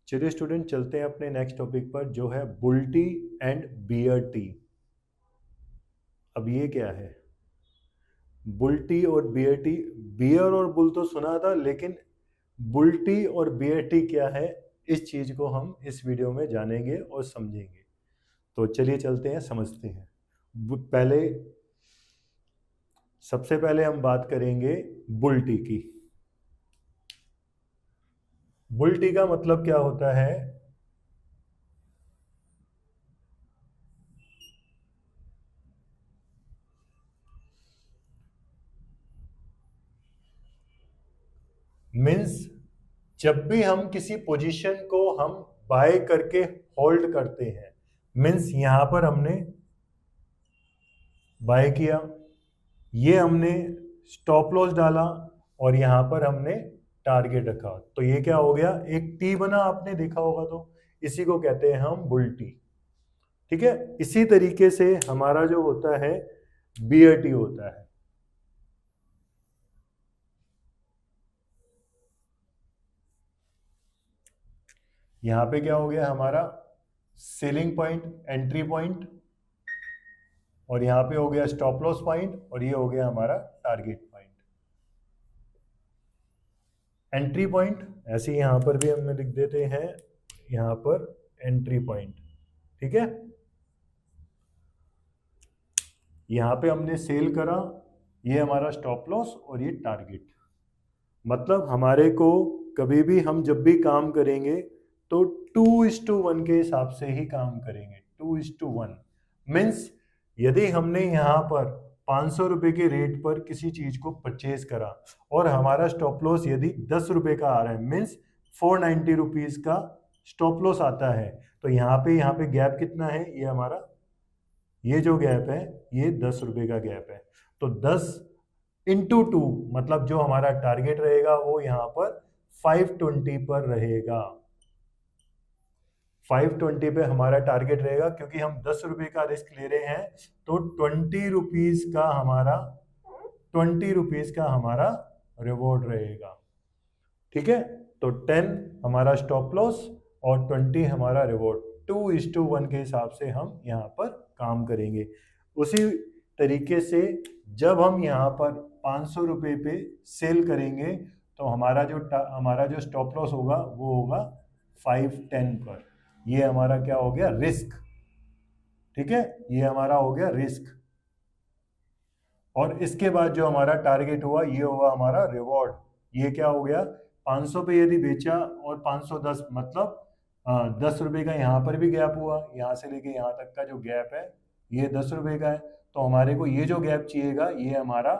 चलिए स्टूडेंट, चलते हैं अपने नेक्स्ट टॉपिक पर जो है bull tea and bear tea. अब ये क्या है? बुल टी और बियर टी। बियर और बुल तो सुना था, लेकिन बुल टी और बियर टी क्या है, इस चीज को हम इस वीडियो में जानेंगे और समझेंगे। तो चलिए चलते हैं, समझते हैं। पहले सबसे पहले हम बात करेंगे बुल टी की। बुल टी का मतलब क्या होता है? मीन्स जब भी हम किसी पोजीशन को हम बाय करके होल्ड करते हैं, मीन्स यहां पर हमने बाय किया, ये हमने स्टॉप लॉस डाला और यहां पर हमने टारगेट रखा, तो ये क्या हो गया? एक टी बना, आपने देखा होगा। तो इसी को कहते हैं हम बुल टी। ठीक है। इसी तरीके से हमारा जो होता है बियर टी होता है। यहां पे क्या हो गया हमारा? सेलिंग पॉइंट, एंट्री पॉइंट, और यहां पे हो गया स्टॉप लॉस पॉइंट, और ये हो गया हमारा टारगेट पॉइंट। एंट्री पॉइंट ऐसे ही यहां पर भी हम लिख देते हैं, यहां पर एंट्री पॉइंट। ठीक है। यहां पे हमने सेल करा, ये हमारा स्टॉप लॉस और ये टारगेट। मतलब हमारे को कभी भी हम जब भी काम करेंगे तो 2:1 के हिसाब से ही काम करेंगे। 2:1 मीन्स यदि हमने यहाँ पर 500 रुपए के रेट पर किसी चीज को परचेज करा और हमारा स्टॉप लॉस यदि 10 रुपए का आ रहा है, मीन्स 490 रुपीज का स्टॉप लॉस आता है, तो यहाँ पे गैप कितना है? ये हमारा, ये जो गैप है ये 10 रुपए का गैप है। तो 10 × 2 मतलब जो हमारा टारगेट रहेगा वो यहाँ पर 520 पर रहेगा। 520 पे हमारा टारगेट रहेगा, क्योंकि हम 10 रुपए का रिस्क ले रहे हैं, तो 20 रुपीज का हमारा रिवॉर्ड रहेगा। ठीक है। तो 10 हमारा स्टॉप लॉस और 20 हमारा रिवॉर्ड। 2:1 के हिसाब से हम यहाँ पर काम करेंगे। उसी तरीके से जब हम यहाँ पर 500 रुपए पे सेल करेंगे, तो हमारा जो स्टॉप लॉस होगा वो होगा 510 पर। ये हमारा क्या हो गया? रिस्क। ठीक है, ये हमारा हो गया रिस्क। और इसके बाद जो हमारा टारगेट हुआ ये होगा हमारा रिवॉर्ड। ये क्या हो गया? 500 पे यदि बेचा और 510, मतलब 10 रुपए का यहाँ पर भी गैप हुआ, यहाँ से लेके यहाँ तक का जो गैप है ये 10 रुपए का है, तो हमारे को ये जो गैप चाहिएगा ये हमारा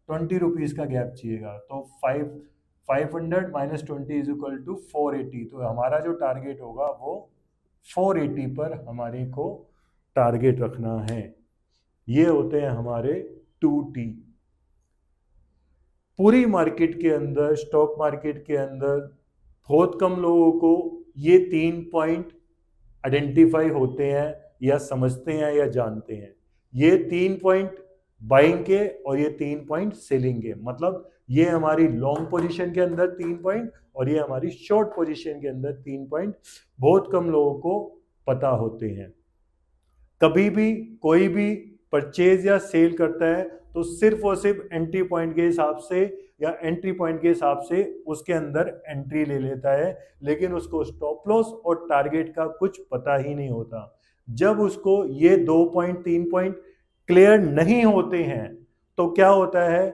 20 रुपीज का गैप चाहिएगा। तो 500 माइनस 20 इज इक्वल टू 480। तो हमारा जो टारगेट होगा वो 480 पर हमारे को टारगेट रखना है। ये होते हैं हमारे 2T। पूरी मार्केट के अंदर, स्टॉक मार्केट के अंदर बहुत कम लोगों को ये 3 पॉइंट आइडेंटिफाई होते हैं या समझते हैं या जानते हैं। ये 3 पॉइंट बाइंग के और ये 3 पॉइंट सेलिंग के। मतलब ये हमारी लॉन्ग पोजीशन के अंदर 3 पॉइंट और ये हमारी शॉर्ट पोजीशन के अंदर 3 पॉइंट बहुत कम लोगों को पता होते हैं। कभी भी कोई भी परचेज या सेल करता है तो सिर्फ और सिर्फ एंट्री पॉइंट के हिसाब से या एंट्री पॉइंट के हिसाब से उसके अंदर एंट्री ले लेता है, लेकिन उसको स्टॉप लॉस और टारगेट का कुछ पता ही नहीं होता। जब उसको ये 2 पॉइंट 3 पॉइंट क्लियर नहीं होते हैं तो क्या होता है?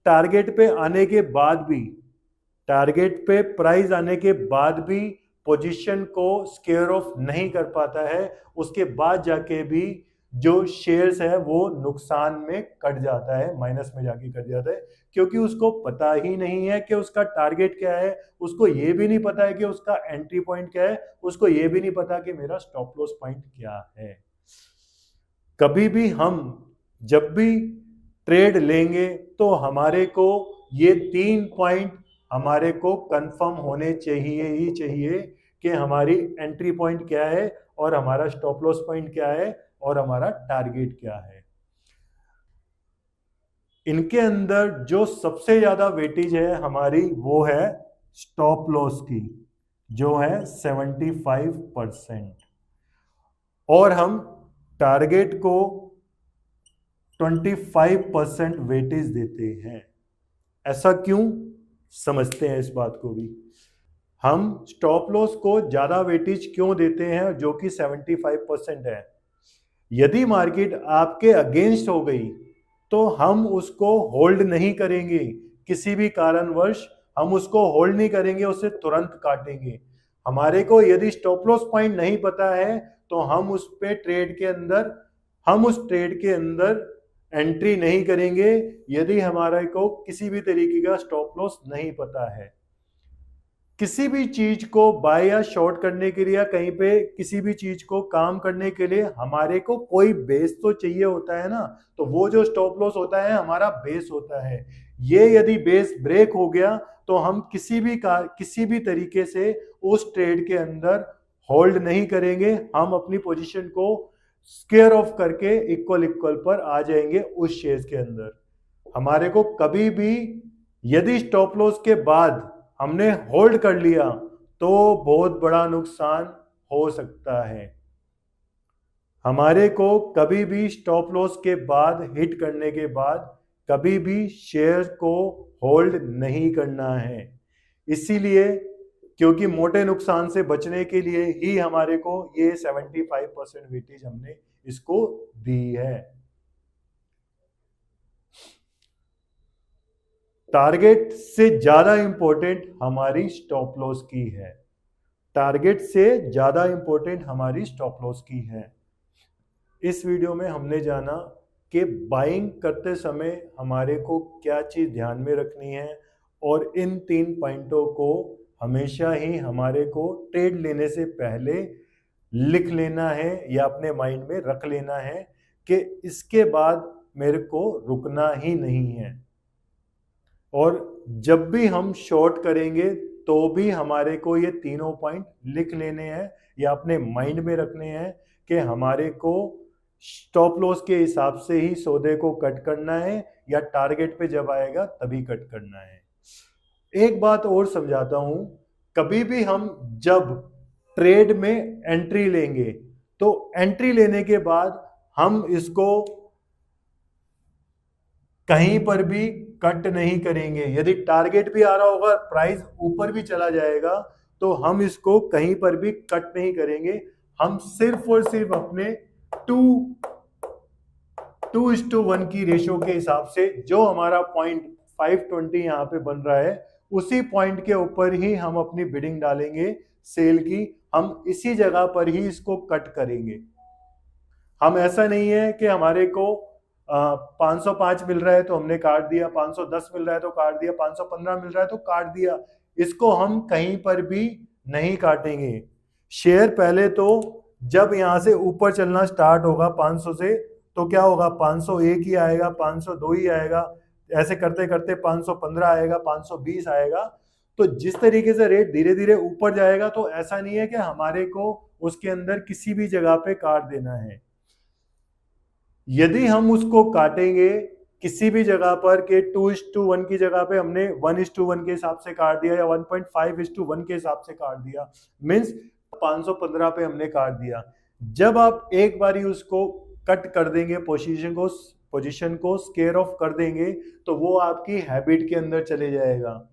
टारगेट पे आने के बाद भी, टारगेट पे प्राइस आने के बाद भी पोजीशन को स्केयर ऑफ नहीं कर पाता है। उसके बाद जाके भी जो शेयर्स है वो नुकसान में कट जाता है, माइनस में जाके कट जाता है, क्योंकि उसको पता ही नहीं है कि उसका टारगेट क्या है। उसको ये भी नहीं पता है कि उसका एंट्री पॉइंट क्या है। उसको ये भी नहीं पता कि मेरा स्टॉप लॉस पॉइंट क्या है। कभी भी हम जब भी ट्रेड लेंगे तो हमारे को ये 3 पॉइंट हमारे को कंफर्म होने चाहिए ही चाहिए कि हमारी एंट्री पॉइंट क्या है और हमारा स्टॉप लॉस पॉइंट क्या है और हमारा टारगेट क्या है। इनके अंदर जो सबसे ज्यादा वेटेज है हमारी, वो है स्टॉप लॉस की। जो है 75%, और हम टारगेट को 25% वेटेज देते हैं। ऐसा क्यों, समझते हैं इस बात को भी। हम स्टॉप लॉस को ज्यादा वेटेज क्यों देते हैं, जो कि 75% है। यदि मार्केट आपके अगेंस्ट हो गई तो हम उसको होल्ड नहीं करेंगे, किसी भी कारणवश हम उसको होल्ड नहीं करेंगे, उसे तुरंत काटेंगे। हमारे को यदि स्टॉप लॉस पॉइंट नहीं पता है तो हम उस ट्रेड के अंदर एंट्री नहीं करेंगे, यदि हमारे को किसी भी तरीके का स्टॉप लॉस नहीं पता है। किसी भी चीज को बाय या शॉर्ट करने के लिए या कहीं पे किसी भी चीज को काम करने के लिए हमारे को कोई बेस तो चाहिए होता है ना। तो वो जो स्टॉप लॉस होता है हमारा बेस होता है। ये यदि बेस ब्रेक हो गया तो हम किसी भी तरीके से उस ट्रेड के अंदर होल्ड नहीं करेंगे, हम अपनी पोजीशन को स्क्वेयर ऑफ करके इक्वल पर आ जाएंगे उस शेयर के अंदर। हमारे को कभी भी यदि स्टॉप लॉस के बाद हमने होल्ड कर लिया तो बहुत बड़ा नुकसान हो सकता है। हमारे को कभी भी स्टॉप लॉस के बाद, हिट करने के बाद, कभी भी शेयर को होल्ड नहीं करना है। इसीलिए, क्योंकि मोटे नुकसान से बचने के लिए ही हमारे को ये 75% वेटेज हमने इसको दी है। टारगेट से ज्यादा इंपॉर्टेंट हमारी स्टॉप लॉस की है। टारगेट से ज्यादा इंपॉर्टेंट हमारी स्टॉप लॉस की है। इस वीडियो में हमने जाना कि बाइंग करते समय हमारे को क्या चीज ध्यान में रखनी है, और इन 3 पॉइंटों को हमेशा ही हमारे को ट्रेड लेने से पहले लिख लेना है या अपने माइंड में रख लेना है कि इसके बाद मेरे को रुकना ही नहीं है। और जब भी हम शॉर्ट करेंगे तो भी हमारे को ये तीनों पॉइंट लिख लेने हैं या अपने माइंड में रखने हैं कि हमारे को स्टॉप लॉस के हिसाब से ही सौदे को कट करना है या टारगेट पे जब आएगा तभी कट करना है। एक बात और समझाता हूं, कभी भी हम जब ट्रेड में एंट्री लेंगे तो एंट्री लेने के बाद हम इसको कहीं पर भी कट नहीं करेंगे। यदि टारगेट भी आ रहा होगा, प्राइस ऊपर भी चला जाएगा, तो हम इसको कहीं पर भी कट नहीं करेंगे। हम सिर्फ और सिर्फ अपने 2:1 की रेशियो के हिसाब से जो हमारा पॉइंट 520 यहाँ पे बन रहा है, उसी पॉइंट के ऊपर ही हम अपनी बिडिंग डालेंगे सेल की। हम इसी जगह पर ही इसको कट करेंगे। हम ऐसा नहीं है कि हमारे को 505 मिल रहा है तो हमने काट दिया, 510 मिल रहा है तो काट दिया, 515 मिल रहा है तो काट दिया। इसको हम कहीं पर भी नहीं काटेंगे। शेयर पहले तो जब यहां से ऊपर चलना स्टार्ट होगा 500 से, तो क्या होगा, 501 ही आएगा, 502 ही आएगा, ऐसे करते करते 515 आएगा, 520 आएगा। तो जिस तरीके से रेट धीरे धीरे ऊपर जाएगा, तो ऐसा नहीं है कि हमारे को उसके अंदर किसी भी जगह पे काट देना है। यदि हम उसको काटेंगे किसी भी जगह पर के 2:1 की जगह पे हमने 1:1 के हिसाब से काट दिया या 1.5:1 के हिसाब से काट दिया, मीन्स 515 पे हमने काट दिया। जब आप एक बारी उसको कट कर देंगे, पोजीशन को स्केयर ऑफ कर देंगे, तो वो आपकी हैबिट के अंदर चले जाएगा।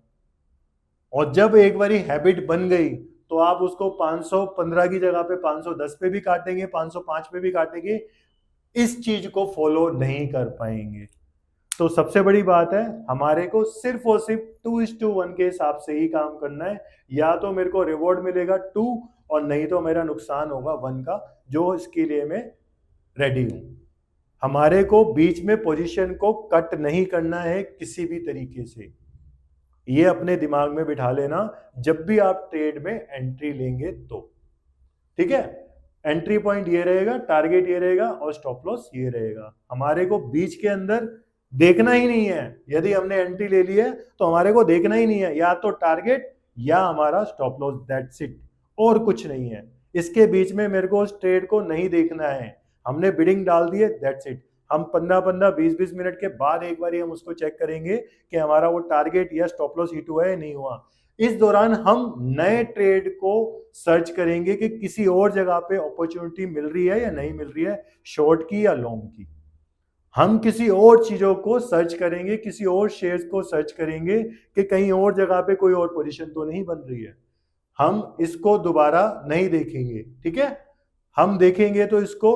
और जब एक बारी हैबिट बन गई तो आप उसको 515 की जगह पे 510 पे भी काटेंगे, 505 पे भी काटेंगे, इस चीज को फॉलो नहीं कर पाएंगे। तो सबसे बड़ी बात है, हमारे को सिर्फ और सिर्फ 2:1 के हिसाब से ही काम करना है। या तो मेरे को रिवॉर्ड मिलेगा 2 और नहीं तो मेरा नुकसान होगा 1 का, जो इसके लिए मैं रेडी हूं। हमारे को बीच में पोजीशन को कट नहीं करना है किसी भी तरीके से। ये अपने दिमाग में बिठा लेना जब भी आप ट्रेड में एंट्री लेंगे तो। ठीक है, एंट्री पॉइंट ये रहेगा, टारगेट ये रहेगा और स्टॉप लॉस ये रहेगा। हमारे को बीच के अंदर देखना ही नहीं है। यदि हमने एंट्री ले ली है तो हमारे को देखना ही नहीं है, या तो टारगेट या हमारा स्टॉप लॉस, दैट्स इट, और कुछ नहीं है। इसके बीच में मेरे को उस ट्रेड को नहीं देखना है। हमने बिडिंग डाल दी है, दैट्स इट। हम 15-15, 20-20 मिनट के बाद एक बार हम उसको चेक करेंगे कि हमारा वो टारगेट या स्टॉप लॉस हिट हुआ है नहीं हुआ। इस दौरान हम नए ट्रेड को सर्च करेंगे कि किसी और जगह पे अपॉर्चुनिटी मिल रही है या नहीं मिल रही है, शॉर्ट की या लॉन्ग की। हम किसी और चीजों को सर्च करेंगे, किसी और शेयर्स को सर्च करेंगे कि कहीं और जगह पे कोई और पोजीशन तो नहीं बन रही है। हम इसको दोबारा नहीं देखेंगे, ठीक है। हम देखेंगे तो इसको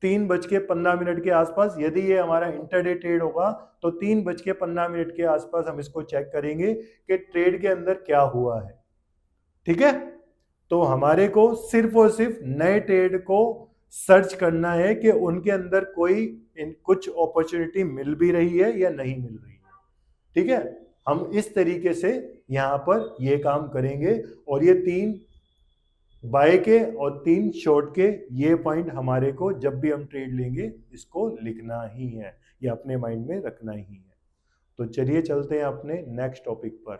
3:15 के आसपास, यदि ये हमारा इंटरडे ट्रेड होगा तो 3:15 के आसपास हम इसको चेक करेंगे कि ट्रेड के अंदर क्या हुआ है, ठीक है। तो हमारे को सिर्फ और सिर्फ नए ट्रेड को सर्च करना है कि उनके अंदर कोई कुछ अपॉर्चुनिटी मिल भी रही है या नहीं मिल रही है, ठीक है। हम इस तरीके से यहां पर ये काम करेंगे और ये 3 बाय के और 3 शॉर्ट के ये पॉइंट हमारे को जब भी हम ट्रेड लेंगे इसको लिखना ही है, या अपने माइंड में रखना ही है। तो चलिए चलते हैं अपने नेक्स्ट टॉपिक पर।